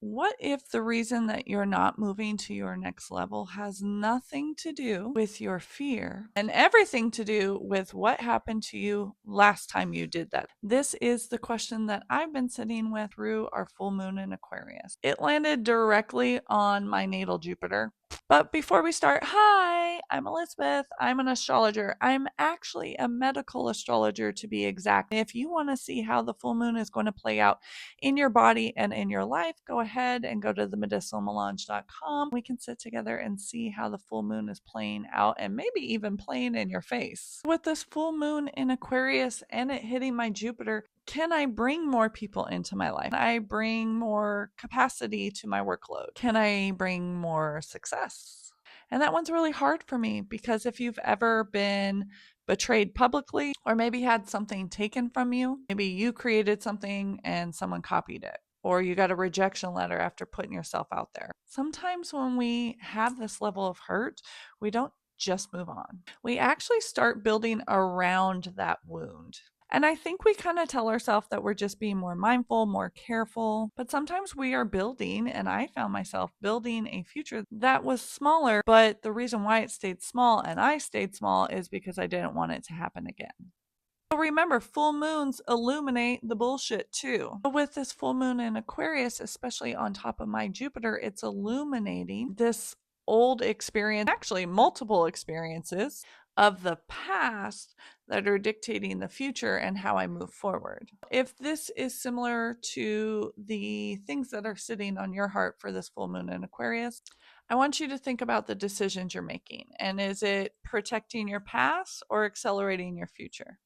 What if the reason that you're not moving to your next level has nothing to do with your fear and everything to do with what happened to you last time you did that? This is the question that I've been sitting with through our full moon in Aquarius. It landed directly on my natal Jupiter. But before we start, hi, I'm Elizabeth. I'm an astrologer. I'm actually a medical astrologer to be exact. If you want to see how the full moon is going to play out in your body and in your life, go ahead and go to themedicinalmelange.com. We can sit together and see how the full moon is playing out and maybe even playing in your face. With this full moon in Aquarius and it hitting my Jupiter, can I bring more people into my life? Can I bring more capacity to my workload? Can I bring more success? And that one's really hard for me because if you've ever been betrayed publicly or maybe had something taken from you, maybe you created something and someone copied it, or you got a rejection letter after putting yourself out there. Sometimes when we have this level of hurt, we don't just move on. We actually start building around that wound. And I think we kind of tell ourselves that we're just being more mindful, more careful, but sometimes we are building, and I found myself building a future that was smaller, but the reason why it stayed small and I stayed small is because I didn't want it to happen again. So remember, full moons illuminate the bullshit too. With this full moon in Aquarius, especially on top of my Jupiter, it's illuminating this old experience, actually multiple experiences of the past that are dictating the future and how I move forward. If this is similar to the things that are sitting on your heart for this full moon in Aquarius, I want you to think about the decisions you're making. And is it protecting your past or accelerating your future?